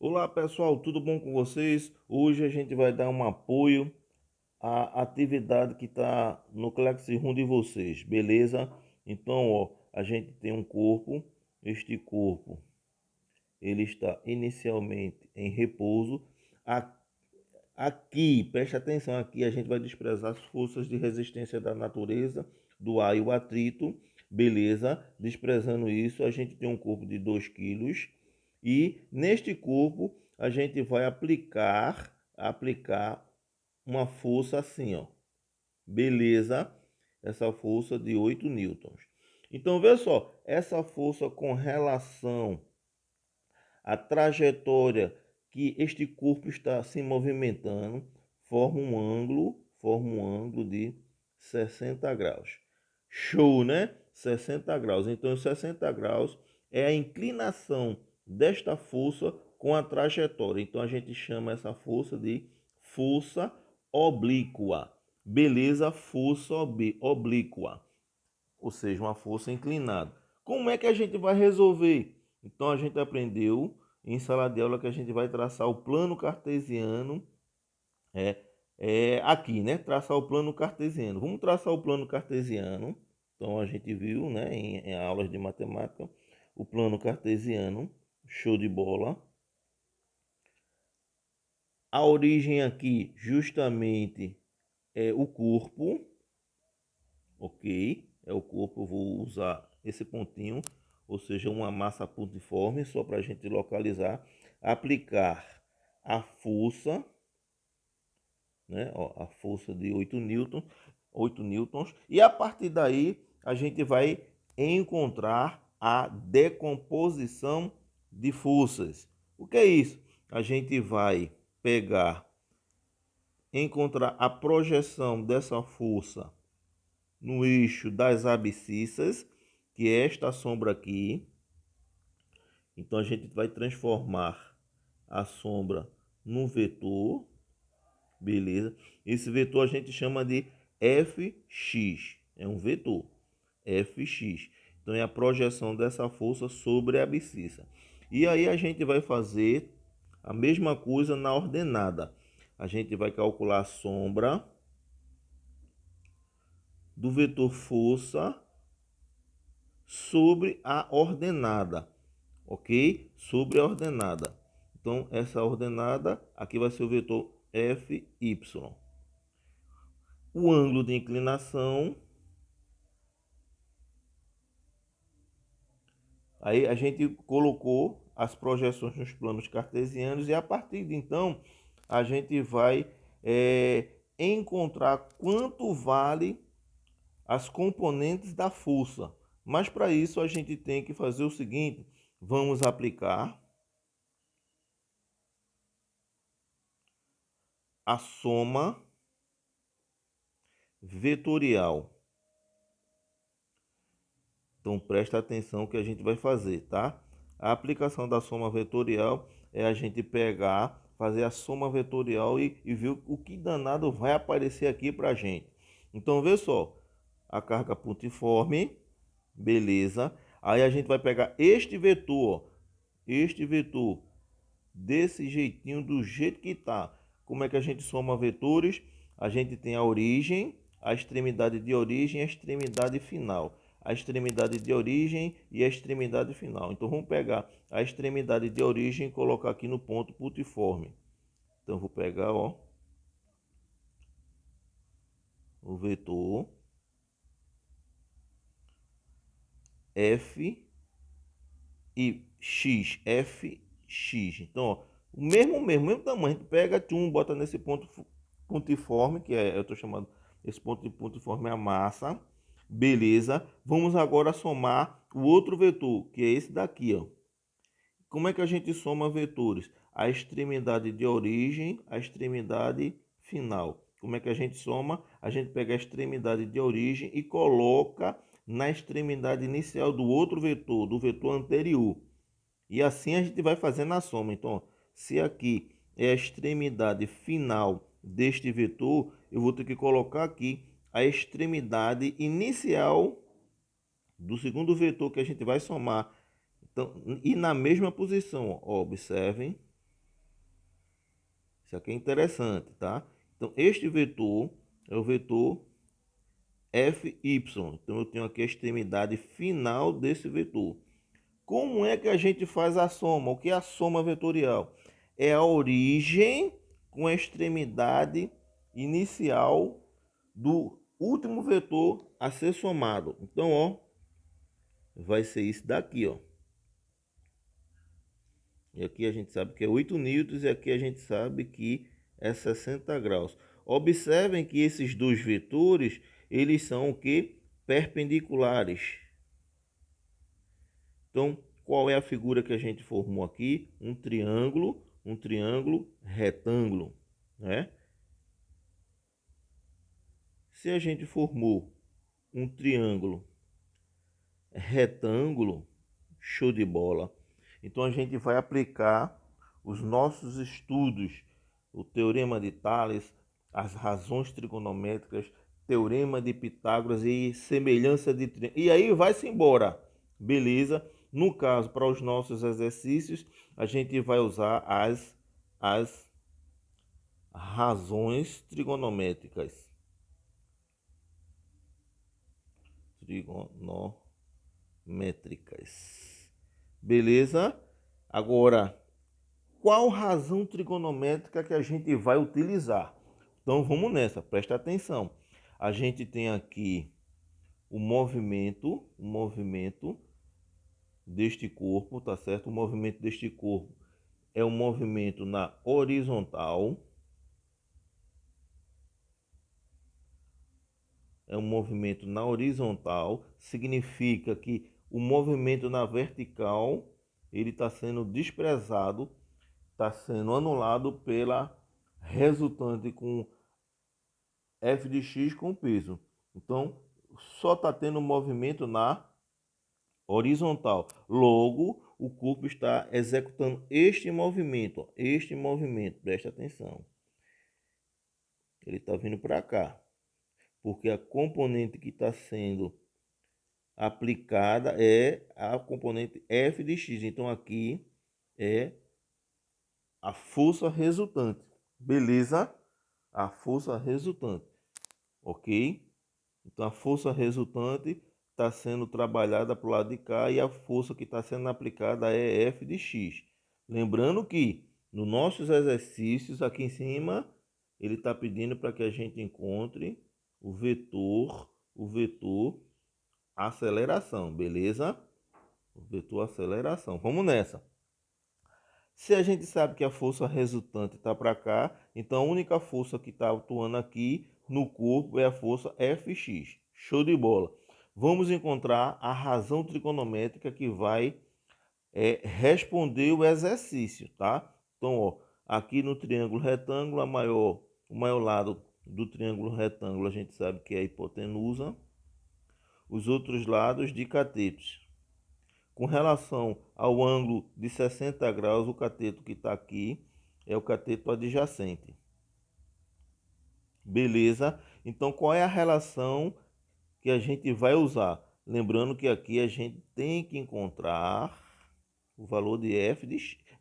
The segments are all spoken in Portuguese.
Olá pessoal, tudo bom com vocês? Hoje a gente vai dar um apoio à atividade que está no Classroom de vocês, beleza? Então, ó, a gente tem um corpo, este corpo ele está inicialmente em repouso. A- Aqui, preste atenção, aqui a gente vai desprezar as forças de resistência da natureza, do ar e o atrito, beleza? Desprezando isso, a gente tem um corpo de 2 quilos e neste corpo a gente vai aplicar uma força assim, ó, beleza? Essa força de 8 newtons. Então, vê só, essa força com relação à trajetória que este corpo está se movimentando forma um ângulo de 60 graus. Show, né? 60 graus. Então, 60 graus é a inclinação desta força com a trajetória. Então, a gente chama essa força de força oblíqua. Beleza? Força oblíqua, ou seja, uma força inclinada. Como é que a gente vai resolver? Então a gente aprendeu em sala de aula que a gente vai traçar o plano cartesiano é, aqui, né? Traçar o plano cartesiano. Vamos traçar o plano cartesiano. Então a gente viu, né, em aulas de matemática, o plano cartesiano. Show de bola. A origem aqui justamente é o corpo, ok? É o corpo, eu vou usar esse pontinho, ou seja, uma massa pontiforme, só para a gente localizar. Aplicar a força, né? Ó, a força de 8 newtons, e a partir daí a gente vai encontrar a decomposição de forças. O que é isso? A gente vai pegar, encontrar a projeção dessa força no eixo das abscissas, que é esta sombra aqui. Então a gente vai transformar a sombra num vetor, beleza? Esse vetor a gente chama de Fx, é um vetor, Fx. Então é a projeção dessa força sobre a abscissa. E aí a gente vai fazer a mesma coisa na ordenada. A gente vai calcular a sombra do vetor força sobre a ordenada, ok? Sobre a ordenada. Então, essa ordenada aqui vai ser o vetor Fy. O ângulo de inclinação, aí a gente colocou as projeções nos planos cartesianos e a partir de então a gente vai encontrar quanto vale as componentes da força. Mas para isso a gente tem que fazer o seguinte: vamos aplicar a soma vetorial. Então presta atenção que a gente vai fazer, tá? A aplicação da soma vetorial é a gente pegar, fazer a soma vetorial e ver o que danado vai aparecer aqui pra gente. Então vê só, a carga pontiforme, beleza? Aí a gente vai pegar este vetor, ó, este vetor desse jeitinho, do jeito que tá. Como é que a gente soma vetores? A gente tem a origem, a extremidade de origem e a extremidade final. A extremidade de origem e a extremidade final. Então vamos pegar a extremidade de origem e colocar aqui no ponto putiforme. Então vou pegar, ó, o vetor F e X, Fx. Então, ó, o mesmo tamanho, a gente pega, bota nesse ponto pontiforme, que é, eu estou chamando esse ponto de pontiforme a massa. Beleza. Vamos agora somar o outro vetor, que é esse daqui, ó. Como é que a gente soma vetores? A extremidade de origem, a extremidade final. Como é que a gente soma? A gente pega a extremidade de origem e coloca na extremidade inicial do outro vetor, do vetor anterior. E assim a gente vai fazendo a soma. Então, se aqui é a extremidade final deste vetor, eu vou ter que colocar aqui a extremidade inicial do segundo vetor que a gente vai somar. Então, e na mesma posição, ó, observem. Isso aqui é interessante, tá? Então, este vetor é o vetor Fy. Então, eu tenho aqui a extremidade final desse vetor. Como é que a gente faz a soma? O que é a soma vetorial? É a origem com a extremidade inicial do último vetor a ser somado. Então, ó, vai ser isso daqui, ó. E aqui a gente sabe que é 8 newtons e aqui a gente sabe que é 60 graus. Observem que esses dois vetores, eles são o que? Perpendiculares. Então, qual é a figura que a gente formou aqui? Um triângulo retângulo, né? Se a gente formou um triângulo retângulo, show de bola. Então a gente vai aplicar os nossos estudos, o teorema de Tales, as razões trigonométricas, teorema de Pitágoras e semelhança de triângulo. E aí vai-se embora, beleza? No caso, para os nossos exercícios, a gente vai usar as razões trigonométricas. Trigonométricas. Beleza? Agora, qual razão trigonométrica que a gente vai utilizar? Então vamos nessa, presta atenção. A gente tem aqui o movimento deste corpo, tá certo? O movimento deste corpo é um movimento na horizontal. É um movimento na horizontal, significa que o movimento na vertical ele está sendo desprezado, está sendo anulado pela resultante com f de x com peso. Então, só está tendo movimento na horizontal. Logo, o corpo está executando este movimento, presta atenção. Ele está vindo para cá, porque a componente que está sendo aplicada é a componente f de x. Então, aqui é a força resultante. Beleza? A força resultante. Ok? Então, a força resultante está sendo trabalhada para o lado de cá e a força que está sendo aplicada é F de X. Lembrando que nos nossos exercícios aqui em cima, ele está pedindo para que a gente encontre o vetor aceleração, beleza? O vetor aceleração. Vamos nessa. Se a gente sabe que a força resultante está para cá, então a única força que está atuando aqui no corpo é a força Fx. Show de bola. Vamos encontrar a razão trigonométrica que vai responder o exercício, tá? Então, ó, aqui no triângulo retângulo, o maior lado do triângulo retângulo a gente sabe que é a hipotenusa. Os outros lados de catetos. Com relação ao ângulo de 60 graus, o cateto que está aqui é o cateto adjacente. Beleza? Então, qual é a relação que a gente vai usar? Lembrando que aqui a gente tem que encontrar o valor de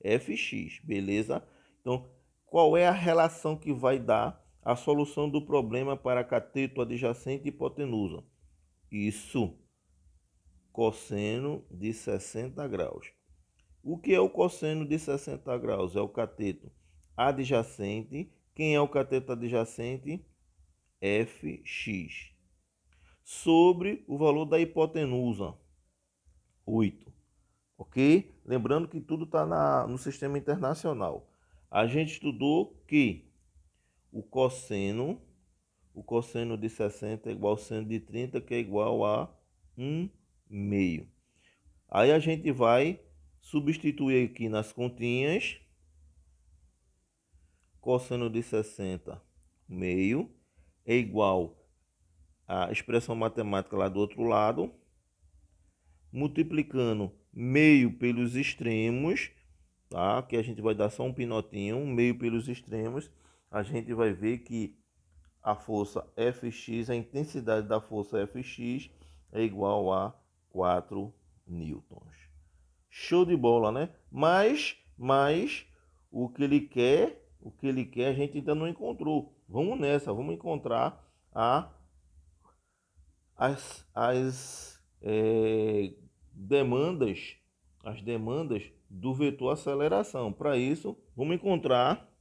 Fx, beleza? Então, qual é a relação que vai dar a solução do problema para cateto adjacente e hipotenusa? Isso, cosseno de 60 graus. O que é o cosseno de 60 graus? É o cateto adjacente. Quem é o cateto adjacente? Fx. Sobre o valor da hipotenusa, 8. Ok? Lembrando que tudo está no sistema internacional. A gente estudou que o cosseno de 60 é igual ao seno de 30, que é igual a 1/2. Aí a gente vai substituir aqui nas continhas. Cosseno de 60 meio é igual à expressão matemática lá do outro lado, multiplicando meio pelos extremos, tá? Que a gente vai dar só um pinotinho, meio pelos extremos, a gente vai ver que a força Fx, a intensidade da força Fx é igual a 4 newtons. Show de bola, né? Mas o que ele quer, o que ele quer, a gente ainda não encontrou. Vamos nessa, vamos encontrar as demandas, as demandas do vetor aceleração. Para isso, vamos encontrar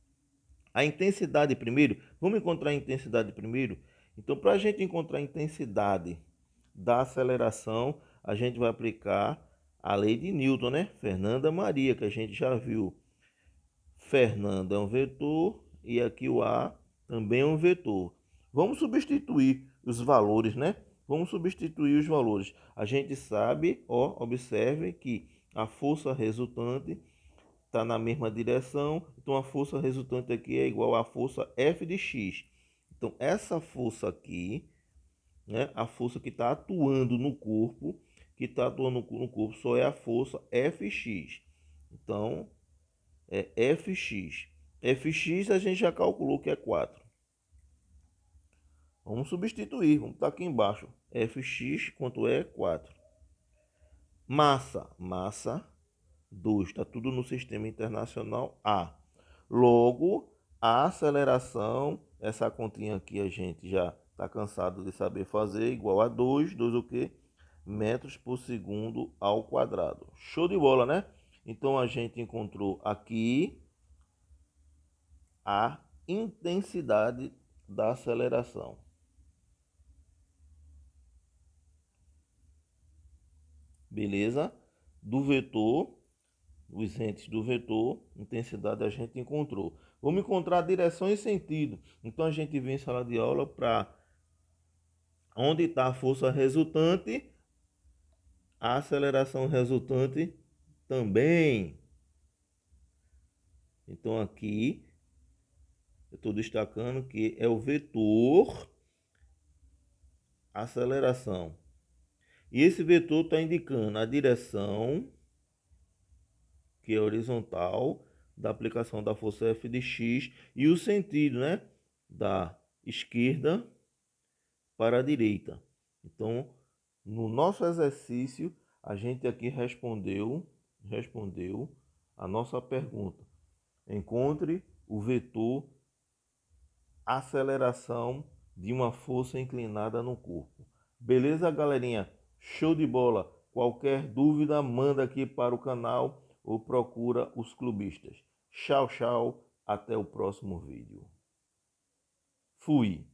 a intensidade primeiro. Vamos encontrar a intensidade primeiro. Então, para a gente encontrar a intensidade da aceleração, a gente vai aplicar a lei de Newton, né? Fernanda Maria, que a gente já viu. Fernanda é um vetor e aqui o A também é um vetor. Vamos substituir os valores, né? Vamos substituir os valores. A gente sabe, ó, observe que a força resultante está na mesma direção, então a força resultante aqui é igual à força F de x. Então essa força aqui, né, a força que está atuando no corpo, só é a força Fx. Então é Fx. Fx a gente já calculou que é 4. Vamos substituir, vamos estar aqui embaixo. Fx quanto é? 4. Massa 2, está tudo no sistema internacional A. Logo, a aceleração, essa continha aqui a gente já está cansado de saber fazer, igual a 2 o quê? Metros por segundo ao quadrado. Show de bola, né? Então a gente encontrou aqui a intensidade da aceleração. Beleza? Do vetor, os entes do vetor, intensidade a gente encontrou. Vamos encontrar direção e sentido. Então a gente vem em sala de aula para onde está a força resultante, a aceleração resultante também. Então aqui eu estou destacando que é o vetor aceleração. E esse vetor está indicando a direção, que é horizontal, da aplicação da força F de x, e o sentido, né, da esquerda para a direita. Então, no nosso exercício, a gente aqui respondeu a nossa pergunta. Encontre o vetor aceleração de uma força inclinada no corpo. Beleza, galerinha? Show de bola! Qualquer dúvida, manda aqui para o canal ou procura os clubistas. Tchau, tchau. Até o próximo vídeo. Fui!